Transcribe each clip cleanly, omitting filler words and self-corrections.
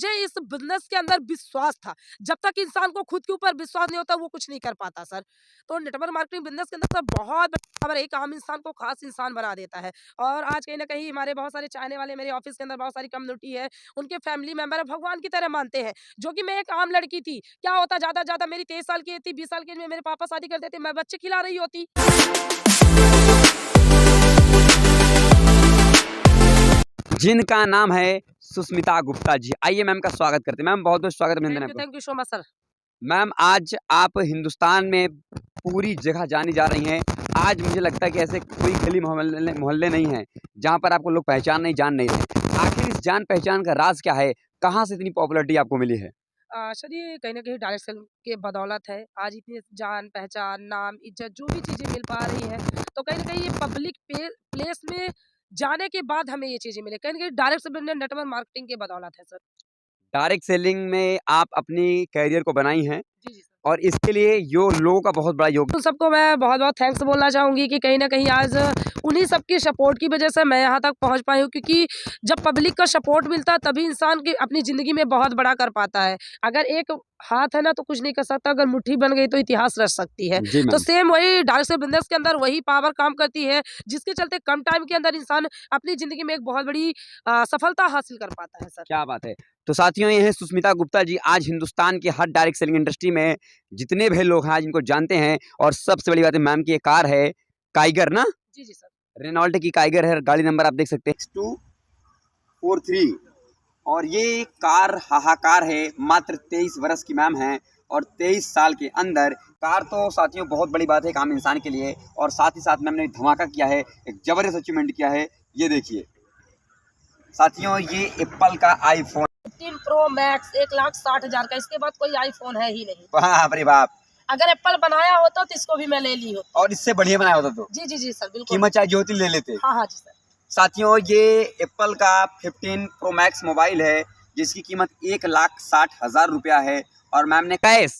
मुझे इस बिजनेस के अंदर विश्वास था। जब तक इंसान को खुद के ऊपर विश्वास नहीं होता वो कुछ नहीं कर पाता सर। तो नेटवर्क मार्केटिंग बिजनेस के अंदर सर बहुत बड़ा एक आम इंसान को खास इंसान बना देता है। और आज कहीं ना कहीं हमारे बहुत सारे चाहने वाले, मेरे ऑफिस के अंदर बहुत सारी कम्युनिटी है, उनके फैमिली मेंबर भगवान की तरह मानते हैं। जो कि मैं एक आम लड़की थी, क्या होता ज्यादा ज्यादा मेरी 23 साल की थी, 20 साल की में मेरे पापा शादी करते थे, मैं बच्चे खिला रही होती। जिनका नाम है सुष्मिता गुप्ता जी। आइए मैम का स्वागत करते हैं। मैम बहुत बहुत स्वागत, अभिनंदन आपको। Thank you so much sir. Ma'am आज आप हिंदुस्तान में पूरी जगह जानी जा रही हैं। आज मुझे लगता है कि ऐसे कोई गली मोहल्ले नहीं है जहां पर आपको लोग पहचान नहीं, जान नहीं रहे। आखिर इस जान पहचान का राज क्या है? कहां से इतनी पॉपुलैरिटी आपको मिली है? सर ये कहीं ना कहीं डायरेक्ट सेल के बदौलत है। आज इतनी जान पहचान, नाम, इज्जत जो भी चीजें मिल पा रही है, तो कहीं ना कहीं ये पब्लिक प्लेस में जाने के बाद हमें ये चीजें मिले, कहीं ना कहीं डायरेक्ट सेल नेटवर्क मार्केटिंग के बदौलत है सर। डायरेक्ट सेलिंग में आप अपनी कैरियर को बनाई हैं जी जी सर। और इसके लिए यो लोगों का बहुत बड़ा योगदान। उन सबको मैं बहुत बहुत थैंक्स बोलना चाहूँगी कि कहीं न कहीं आज उन्हीं सबकी सपोर्ट की वजह से मैं यहाँ तक पहुँच पाई हूँ, क्योंकि जब पब्लिक का सपोर्ट मिलता है तभी इंसान की अपनी ज़िंदगी में बहुत बड़ा कर पाता है। अगर एक हाथ है ना तो कुछ नहीं कर सकता, अगर मुट्ठी बन गई तो इतिहास रच सकती है। जी तो मैम, सेम वही डायरेक्ट सेल बिज़नेस के अंदर वही पावर काम करती है, जिसके चलते कम टाइम के अंदर इंसान अपनी ज़िंदगी में एक बहुत बड़ी सफलता हासिल कर पाता है सर। क्या बात है। तो साथियों, ये हैं सुष्मिता गुप्ता जी। आज हिंदुस्तान की हर डायरेक्ट सेलिंग इंडस्ट्री में जितने भी लोग हैं आज इनको जानते हैं। और सबसे बड़ी बात है, मैम की ये कार है काइगर ना, जी, जी सर। रेनॉल्ट की काइगर है। गाड़ी नंबर आप देख सकते हैं X243। और ये कार हाहाकार है। मात्र 23 वर्ष की मैम है और 23 साल के अंदर कार, तो साथियों बहुत बड़ी बात है एक आम इंसान के लिए। और साथ ही साथ मैम ने धमाका किया है, एक जबरदस्त अचीवमेंट किया है। ये देखिए साथियों, ये एप्पल का आईफोन 15 प्रो मैक्स 1,60,000 का, इसके बाद कोई आईफोन है ही नहीं। बाप रे बाप। अगर एप्पल बनाया होता तो इसको भी मैं ले ली होती। और इससे बढ़िया बनाया होता तो जी जी जी सर, बिल्कुल। कीमत चाहे जो होती ले लेते। हाँ हाँ जी सर। साथियों, ये एप्पल का 15 प्रो मैक्स मोबाइल है जिसकी कीमत 1,60,000 रुपया है। और मैम ने कैश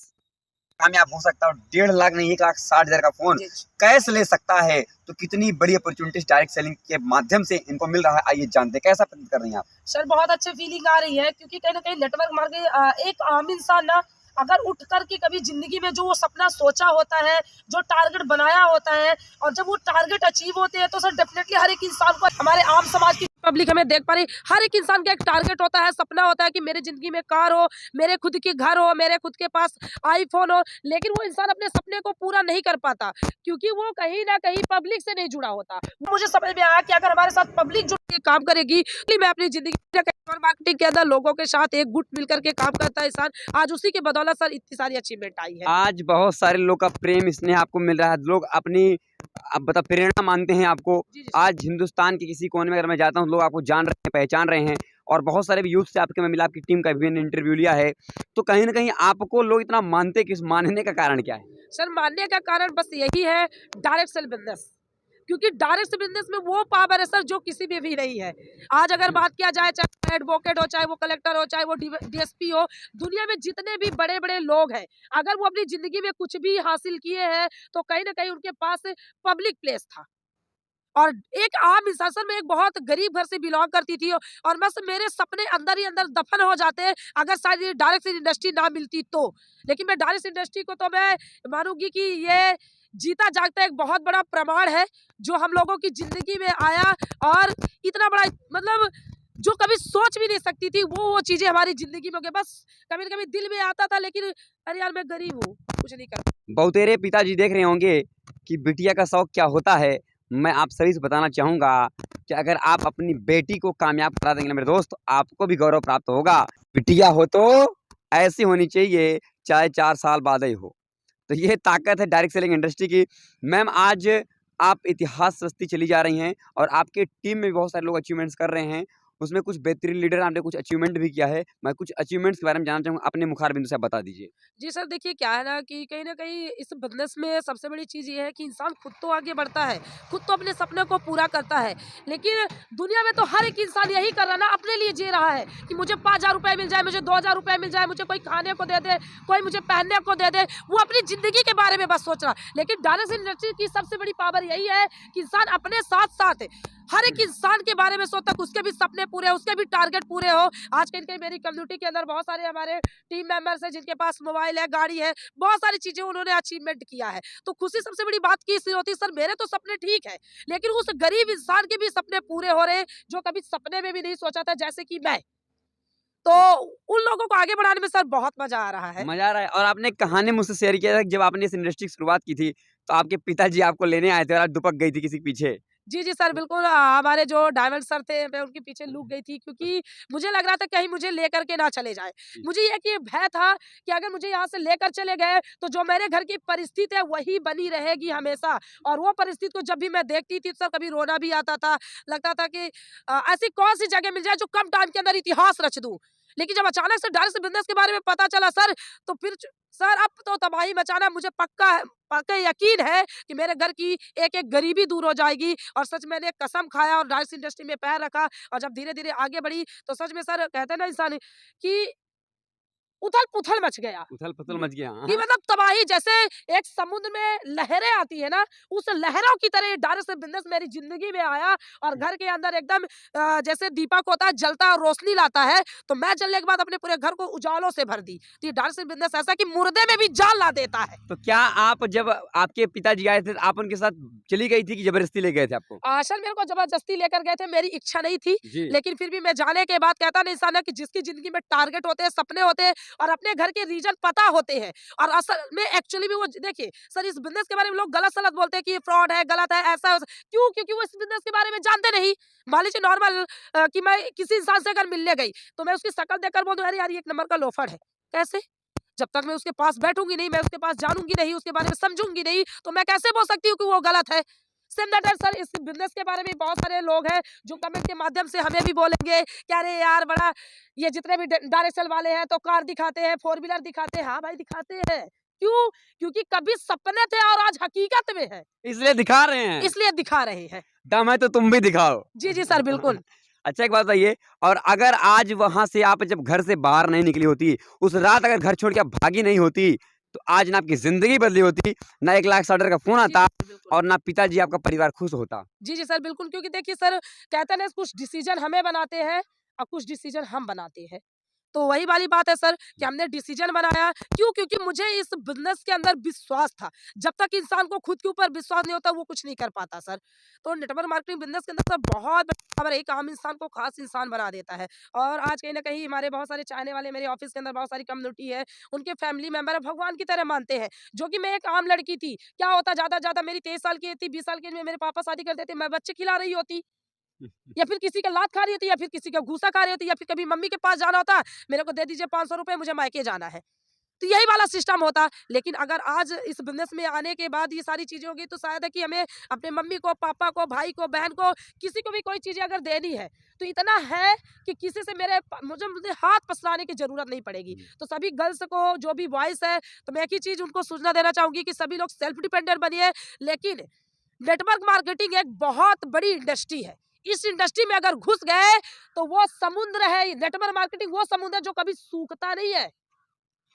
कामयाब हो सकता है, 1.5 लाख नहीं 1,60,000 का फोन कैश ले सकता है। तो कितनी बड़ी अपॉर्चुनिटी डायरेक्ट सेलिंग के माध्यम से इनको मिल रहा है, आइए जानते हैं। कैसा फील कर रही हैं आप? सर बहुत अच्छी फीलिंग आ रही है, क्योंकि कहीं ना कहीं नेटवर्क मार्केटिंग एक आम इंसान ना अगर उठ करके कभी जिंदगी में जो वो सपना सोचा होता है, जो टारगेट बनाया होता है, और जब वो टारगेट अचीव होते हैं तो सर डेफिनेटली हर एक इंसान को, हमारे आम समाज की पब्लिक हमें देख पा रही, हर एक इंसान का एक टारगेट होता है, सपना होता है कि मेरे जिंदगी में कार हो, मेरे खुद के घर हो, मेरे खुद के पास आईफोन हो। लेकिन वो इंसान अपने सपने को पूरा नहीं कर पाता, क्योंकि वो कहीं ना कहीं पब्लिक से नहीं जुड़ा होता। मुझे समझ में आया कि अगर हमारे साथ पब्लिक जुड़ के काम करेगी, मैं अपनी जिंदगी मार्केटिंग के अंदर लोगों के साथ एक गुट मिलकर के काम करता है इंसान, आज उसी के बदौलत सर इतनी सारी अचीवमेंट आई है। आज बहुत सारे लोग का प्रेम स्नेह आपको मिल रहा है। लोग अपनी अब बता प्रेरणा मानते हैं आपको। जी, जी, आज हिंदुस्तान के किसी कोने में अगर मैं जाता हूँ, लोग आपको जान रहे हैं, पहचान रहे हैं। और बहुत सारे भी यूथ से आपके मैं मिला, आपकी टीम का भी इंटरव्यू लिया है। तो कहीं ना कहीं आपको लोग इतना मानते, किस मानने का कारण क्या है? सर मानने का कारण बस यही है, डायरेक्ट सेल बिजनेस। क्योंकि डायरेक्ट बिजनेस में वो पावर है सर जो किसी में भी नहीं है। आज अगर बात किया जाए, चाहे एडवोकेट हो, चाहे वो कलेक्टर हो, चाहे वो डीएसपी हो, दुनिया में जितने भी बड़े बड़े लोग हैं, अगर वो अपनी जिंदगी में कुछ भी हासिल किए हैं तो कहीं ना कहीं उनके पास पब्लिक प्लेस था। और एक आम इंसान, सर मैं एक बहुत गरीब घर से बिलोंग करती थी, और बस मेरे सपने अंदर ही अंदर दफन हो जाते हैं अगर शायद ये डायरेक्ट इंडस्ट्री ना मिलती तो। लेकिन मैं डायरेक्ट इंडस्ट्री को तो मैं मानूंगी कि ये जीता जागता एक बहुत बड़ा प्रमाण है जो हम लोगों की जिंदगी में आया, और इतना बड़ा मतलब जो कभी सोच भी नहीं सकती थी वो चीजें हमारी जिंदगी में हो गई। बस कभी कभी दिल में आता था, लेकिन अरे यार मैं गरीब हूँ, कुछ नहीं कर। बहुतेरे पिताजी देख रहे होंगे कि बिटिया का शौक क्या होता है। मैं आप सभी से बताना चाहूँगा कि अगर आप अपनी बेटी को कामयाब करा देंगे ना मेरे दोस्त, आपको भी गौरव प्राप्त होगा। बिटिया हो तो ऐसी होनी चाहिए, चाहे 4 साल बाद ही हो। तो ये ताकत है डायरेक्ट सेलिंग इंडस्ट्री की। मैम आज आप इतिहास रचती चली जा रही हैं और आपके टीम में भी बहुत सारे लोग अचीवमेंट्स कर रहे हैं। उसमें कुछ बेहतरीन लीडर, आपने कुछ अचीवमेंट भी किया है। मैं कुछ अचीवमेंट्स के बारे में जानना चाहूँगा, अपने मुखार बिंदु से आप बता दीजिए। जी सर, देखिए क्या है ना कि कहीं न कहीं इस बिज़नेस में सबसे बड़ी चीज़ ये है कि इंसान खुद तो आगे बढ़ता है, खुद तो अपने सपने को पूरा करता है। लेकिन दुनिया में तो हर एक इंसान यही कर रहा है ना, अपने लिए जी रहा है कि मुझे 5,000 रुपए मिल जाए, मुझे 2,000 रुपए मिल जाए, मुझे कोई खाने को दे दे, कोई मुझे पहनने को दे दे। वो अपनी ज़िंदगी के बारे में बस सोच रहा है। लेकिन डायरेक्ट इंडस्ट्री की सबसे बड़ी पावर यही है कि इंसान अपने साथ-साथ हर एक इंसान के बारे में सोचता है, उसके भी सपने पूरे हो, उसके भी टारगेट पूरे हो। आज कहीं मेरी कम्युनिटी के अंदर बहुत सारे हमारे टीम मेंबर्स हैं जिनके पास मोबाइल है, गाड़ी है, बहुत सारी चीजें उन्होंने अचीवमेंट किया है। तो खुशी सबसे बड़ी बात की इसलिए होती है, सर मेरे तो सपने ठीक है, लेकिन उस गरीब इंसान के भी सपने पूरे हो रहे जो कभी सपने में भी नहीं सोचा था, जैसे कि मैं। तो उन लोगों को आगे बढ़ाने में सर बहुत मजा आ रहा है। मज़ा आ रहा है। और आपने एक कहानी मुझसे शेयर किया था कि जब आपने इस इंडस्ट्री की शुरुआत की थी, तो आपके पिताजी आपको लेने आए थे और आप दुबक गई थी किसी के पीछे। जी, जी सर, बिल्कुल हमारे जो डायमंड सर थे, मैं उनके पीछे लूक गई थी क्योंकि मुझे लग रहा था कहीं मुझे लेकर के ना चले जाएँ। जी। मुझे ये कि भय था कि अगर मुझे यहाँ से लेकर चले गए, तो जो मेरे घर की परिस्थिति है, वही बनी रहेगी हमेशा। और वो परिस्थिति को जब भी मैं देखती थी, तो सर कभी रोना भी आता था। लगता था कि ऐसी कौन-सी जगह मिल जाए, जो कम टाइम के अंदर इतिहास रच दूँ। लेकिन जब अचानक से डायरेक्ट से बिज़नेस के बारे में पता चला सर, तो फिर सर अब तो तबाही मचाना मुझे पक्का यकीन है कि मेरे घर की एक-एक गरीबी दूर हो जाएगी। और सच मैंने कसम खाया और डांस इंडस्ट्री में पैर रखा और जब धीरे-धीरे आगे बढ़ी, तो सच में सर कहते हैं ना इंसान कि उथल-पुथल मच गया। उथल-पुथल मच गया। कि हाँ। मतलब तबाही, जैसे एक समुद्र में लहरें आती है ना, उस लहरों की तरह डायरेक्ट से बिज़नेस मेरी ज़िंदगी में आया और घर के अंदर एकदम जैसे दीपक होता है जलता और रोशनी लाता है, तो मैं जलने के बाद अपने पूरे घर को उजालों से भर दी। तो ये डायरेक्ट से बिज़नेस ऐसा कि मुर्दे में भी जान ला देता है। तो क्या आप जब आपके पिताजी आए थे, तो आप उनके साथ चली गई थी कि ज़बरदस्ती ले गए थे आपको? सर मेरे को ज़बरदस्ती लेकर गए थे, मेरी इच्छा नहीं थी, जी। लेकिन फिर भी मैं जाने के बाद कहता नहीं इंसान है कि जिसकी ज़िंदगी में टारगेट होते हैं, सपने होते हैं और अपने घर के रीज़न पता होते हैं और असल में एक्चुअली भी वो देखिए सर इस बिज़नेस के बारे में लोग गलत-सलत बोलते हैं कि ये फ्रॉड है, गलत है, ऐसा है, वैसा। क्यों? क्योंकि वो इस बिज़नेस के बारे में जानते नहीं। मान लीजिए नॉर्मल कि मैं किसी इंसान से अगर मिलने गई, तो मैं उसकी शक्ल देखकर बोल दूँ, अरे यार ये एक नंबर का लोफड़ है। कैसे? जब तक मैं उसके पास बैठूँगी नहीं, मैं उसके पास जानूँगी नहीं, उसके बारे में समझूँगी नहीं, तो मैं कैसे बोल सकती हूँ कि वो गलत है? सेम दैट है सर, इस बिज़नेस के बारे में बहुत सारे लोग हैं जो कमेंट के माध्यम से हमें भी बोलेंगे कि अरे यार बड़ा ये जितने भी डायरेक्ट सेल वाले हैं तो कार दिखाते हैं, फोर व्हीलर दिखाते हैं। हाँ भाई दिखाते हैं। क्यों? क्योंकि कभी सपने थे और आज हकीकत में है, इसलिए दिखा रहे हैं। इसलिए दिखा रहे हैं। दम है तो तुम भी दिखाओ। जी, जी सर, बिल्कुल। अच्छा एक बात बताइए, और अगर आज वहाँ से आप जब घर से बाहर नहीं निकली होती, उस रात अगर घर छोड़ के आप भागी नहीं होती, तो आज ना आपकी ज़िंदगी बदली होती, ना 1 लाख का फ़ोन जी, आता जी, बिल्कुल। और ना पिताजी आपका परिवार खुश होता। जी, जी सर, बिल्कुल क्योंकि देखिए सर कहते हैं ना कुछ डिसीज़न हमें बनाते हैं और कुछ डिसीज़न हम बनाते हैं। तो वही वाली बात है सर कि हमने डिसीजन बनाया। क्यों? क्योंकि मुझे इस बिज़नेस के अंदर विश्वास था। जब तक इंसान को खुद के ऊपर विश्वास नहीं होता, वो कुछ नहीं कर पाता सर। तो नेटवर्क मार्केटिंग बिज़नेस के अंदर सर बहुत बराबर एक आम इंसान को ख़ास इंसान बना देता है। और आज कहीं न कहीं हमारे बहुत सारे चाहने वाले मेरे ऑफ़िस के अंदर बहुत सारी कम्युनिटी है, उनके फैमिली मेंबर भगवान की तरह मानते हैं। जो कि मैं एक आम लड़की थी। क्या होता ज़्यादा से ज़्यादा मेरी 23 साल की थी, 20 साल की एज में मेरे पापा शादी कर देते, मैं बच्चे खिला रही होती। या फिर किसी का लात खा रही होती या फिर किसी का घूसा खा रही होती या फिर कभी मम्मी के पास जाना होता, मेरे को दे दीजिए 500 रुपए मुझे मायके जाना है। तो यही वाला सिस्टम होता। लेकिन अगर आज इस बिज़नेस में आने के बाद ये सारी चीज़ें होगी तो शायद है कि हमें अपने मम्मी को, पापा को, भाई को, बहन को, किसी को भी कोई चीज़ें अगर देनी है, तो इतना है कि किसी से मुझे हाथ पसराने की ज़रूरत नहीं पड़ेगी। तो सभी गर्ल्स को जो भी वॉइस है, तो मैं एक ही चीज़ उनको सूचना देना चाहूँगी कि सभी लोग सेल्फ डिपेंडेंट बनिए। लेकिन नेटवर्क मार्केटिंग एक बहुत बड़ी इंडस्ट्री है। इस इंडस्ट्री में अगर घुस गए तो वो समुद्र है। नेटवर्क मार्केटिंग वो समुद्र है जो कभी सूखता नहीं है।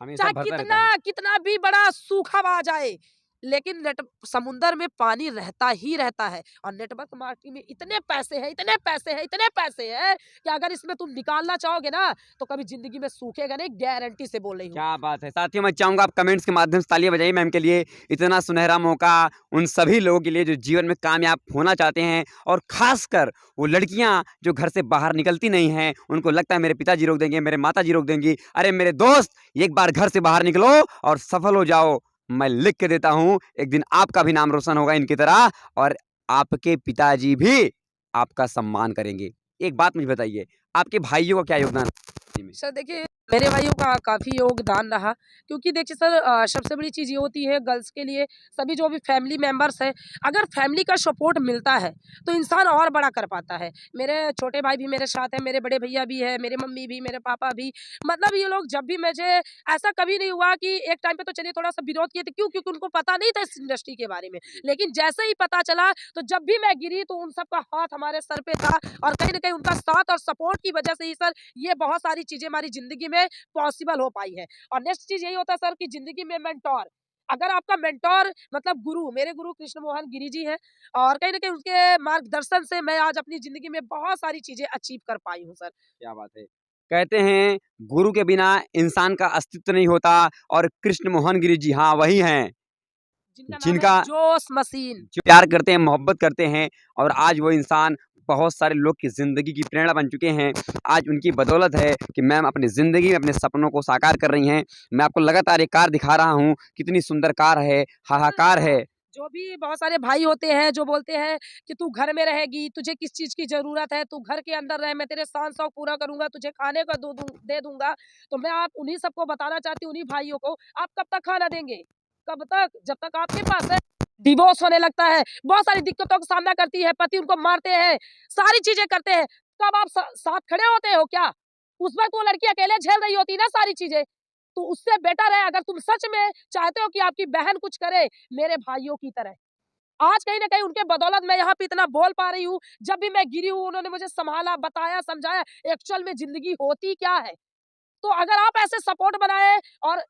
हमेशा चाहे भरता रहता कितना है। कितना भी बड़ा सूखा आ जाए, लेकिन समुंदर में पानी रहता ही रहता है। और नेटवर्क मार्केटिंग में इतने पैसे हैं, इतने पैसे हैं, इतने पैसे हैं कि अगर इसमें तुम निकालना चाहोगे ना, तो कभी जिंदगी में सूखेगा नहीं, गारंटी से बोल रही हूँ। क्या बात है! साथियों मैं चाहूँगा आप कमेंट्स के माध्यम से तालियाँ बजाइए मैम के लिए। इतना सुनहरा मौका उन सभी लोगों के लिए जो जीवन में कामयाब होना चाहते हैं, और ख़ासकर वो लड़कियाँ जो घर से बाहर निकलती नहीं हैं, उनको लगता है मेरे पिताजी रोक देंगे, मेरे माताजी रोक देंगी। अरे मेरे दोस्त, एक बार घर से बाहर निकलो और सफल हो जाओ। मैं लिख के देता हूँ, एक दिन आपका भी नाम रोशन होगा इनकी तरह, और आपके पिताजी भी आपका सम्मान करेंगे। एक बात मुझे बताइए, आपके भाइयों का क्या योगदान है में? सर देखिए, मेरे भाइयों का काफ़ी योगदान रहा क्योंकि देखिए सर सबसे बड़ी चीज़ ये होती है गर्ल्स के लिए, सभी जो भी फैमिली मेंबर्स हैं, अगर फैमिली का सपोर्ट मिलता है तो इंसान और बड़ा कर पाता है। मेरे छोटे भाई भी मेरे साथ हैं, मेरे बड़े भैया भी हैं, मेरे मम्मी भी, मेरे पापा भी। मतलब ये लोग जब भी मुझे ऐसा कभी नहीं हुआ कि एक टाइम पे तो चलिए थोड़ा-सा विरोध किए थे। क्यों? क्योंकि उनको पता नहीं था इस इंडस्ट्री के बारे में। लेकिन जैसे ही पता चला तो जब भी मैं गिरी तो उन सबका हाथ हमारे सर पे था और कहीं न कहीं उनका साथ और सपोर्ट की वजह से ही सर ये बहुत सारी चीज़ें हमारी ज़िंदगी में पॉसिबल हो पाई है। और नेक्स्ट चीज़ यही होता है सर कि ज़िंदगी में मेंटोर, अगर आपका मेंटोर मतलब गुरु, मेरे गुरु कृष्ण मोहन गिरी जी हैं और कहीं न कहीं उनके मार्गदर्शन से मैं आज अपनी ज़िंदगी में बहुत सारी चीज़ें अचीव कर पाई हूँ सर। क्या बात है। कहते हैं गुरु के बिना इंसान का अस्तित्व नहीं होता और कृष्ण मोहन गिरी जी हाँ, वही हैं जिनका नाम है जिनका जोश मशीन। जो प्यार करते हैं, मोहब्बत करते हैं और आज वो इंसान बहुत सारे लोग की ज़िंदगी की प्रेरणा बन चुके हैं। आज उनकी बदौलत है कि मैम अपनी ज़िंदगी में अपने सपनों को साकार कर रही हैं। मैं आपको लगातार एक कार दिखा रहा हूँ, कितनी सुंदर कार है, हाहाकार है। जो भी बहुत सारे भाई होते हैं जो बोलते हैं कि तू घर में रहेगी, तुझे किस चीज़ की ज़रूरत है, तू घर के अंदर रह, मैं तेरे शान शौक पूरा करूँगा, तुझे खाने का दे दूँगा। तो मैं आप उन्हीं सबको बताना चाहती हूँ, उन्हीं भाइयों को, आप कब तक खाना देंगे? कब तक? जब तक आपके पास है। डिवोर्स होने लगता है, बहुत सारी दिक्कतों का सामना करती है, पति उनको मारते हैं, सारी चीज़ें करते हैं, तब आप साथ खड़े होते हो क्या? उस वक़्त वो लड़की अकेले झेल रही होती है ना सारी चीज़ें। तो उससे बेटर है अगर तुम सच में चाहते हो कि आपकी बहन कुछ करे, मेरे भाइयों की तरह। आज कहीं न कहीं उनके बदौलत मैं यहाँ पे इतना बोल पा रही हूँ। जब भी मैं गिरी हूँ, उन्होंने मुझे सँभाला, बताया, समझाया, एक्चुअल में ज़िंदगी होती क्या है। तो अगर आप ऐसे सपोर्ट बनाएँ और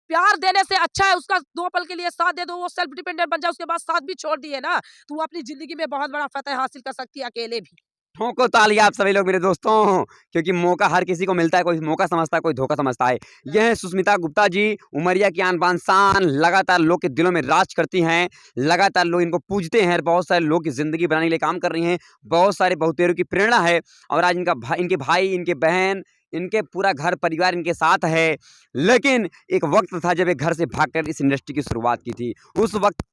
प्यार देने से अच्छा है उसका 2 पल के लिए साथ दे दो, वो सेल्फ डिपेंडेंट बन जाए, उसके बाद साथ भी छोड़ दिए ना, तो वो अपनी ज़िंदगी में बहुत बड़ा फ़तह हासिल कर सकती है अकेले भी। ठोको ताली आप सभी लोग मेरे दोस्तों, क्योंकि मौका हर किसी को मिलता है, कोई मौका समझता है, कोई धोखा समझता है। ये हैं सुष्मिता गुप्ता जी, उमरिया की आन बान शान, लगातार लोग के दिलों में राज करती हैं, लगातार लोग इनको पूजते हैं, बहुत सारे लोग की ज़िंदगी बनाने के लिए काम कर रही हैं, बहुत सारे बहुतेरों की प्रेरणा है और आज इनके भाई, इनके बहन, इनके पूरा घर परिवार इनके साथ है। लेकिन एक वक़्त था जब ये घर से भागकर इस इंडस्ट्री की शुरुआत की थी। उस वक़्त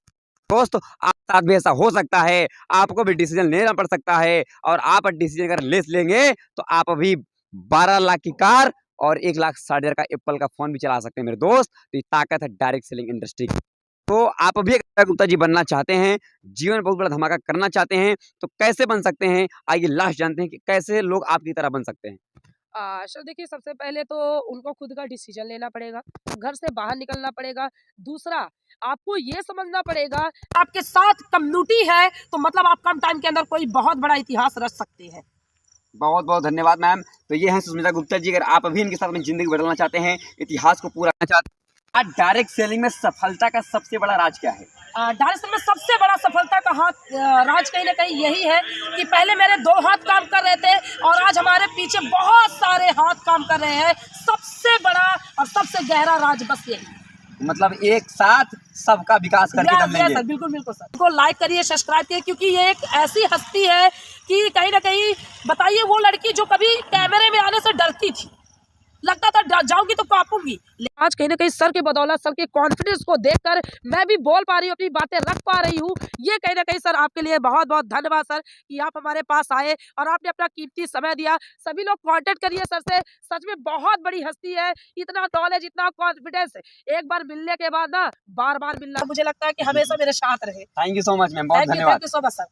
दोस्त आपके साथ भी ऐसा हो सकता है, आपको भी डिसीज़न लेना पड़ सकता है और आप डिसीज़न अगर लेंगे तो आप अभी 12 लाख की कार और 1 लाख 60,000 का एप्पल का फ़ोन भी चला सकते हैं मेरे दोस्त। तो ये ताकत है डायरेक्ट सेलिंग इंडस्ट्री की। तो आप भी अगर गुप्ता जी बनना चाहते हैं, जीवन में बहुत बड़ा धमाका करना चाहते हैं, तो कैसे बन सकते हैं? आइए लास्ट जानते हैं कि कैसे लोग आपकी तरह बन सकते हैं? सर देखिए सबसे पहले तो उनको खुद का डिसीजन लेना पड़ेगा, घर से बाहर निकलना पड़ेगा। दूसरा, आपको ये समझना पड़ेगा आपके साथ कम्युनिटी है तो मतलब आप कम टाइम के अंदर कोई बहुत बड़ा इतिहास रच सकते हैं। बहुत-बहुत धन्यवाद मैम। तो ये हैं सुष्मिता गुप्ता जी, अगर आप भी इनके साथ अपनी ज़िंदगी बदलना चाहते हैं, इतिहास को पूरा करना चाहते हैं, आज डायरेक्ट सेलिंग में सफलता का सबसे बड़ा राज क्या है? दरअसल में सबसे बड़ा सफलता का राज कहीं न कहीं यही है कि पहले मेरे 2 हाथ काम कर रहे थे और आज हमारे पीछे बहुत सारे हाथ काम कर रहे हैं। सबसे बड़ा और सबसे गहरा राज बस यही है। मतलब एक साथ सबका विकास करके दम लेंगे। सर, बिल्कुल, बिल्कुल सर। इनको लाइक करिए, सब्सक्राइब करिए क्योंकि ये एक ऐसी हस्ती है कि कहीं न कहीं बताइए वो लड़की जो कभी कैमरे में आने से डरती थी, लगता था जाऊँगी तो काँपूँगी। आज कहीं न कहीं सर के बदौलत, सर के कॉन्फिडेंस को देखकर मैं भी बोल पा रही हूँ, अपनी बातें रख पा रही हूँ। ये कहीं न कहीं सर आपके लिए बहुत-बहुत धन्यवाद सर कि आप हमारे पास आए और आपने अपना कीमती समय दिया। सभी लोग कॉन्टैक्ट करिए सर से, सच में बहुत बड़ी हस्ती है, इतना नॉलेज, इतना कॉन्फिडेंस, एक बार मिलने के बाद ना बार-बार मिलना मुझे लगता है कि हमेशा मेरे साथ रहे। Thank you so much ma'am, बहुत थैंक धन्यवाद। You so much sir.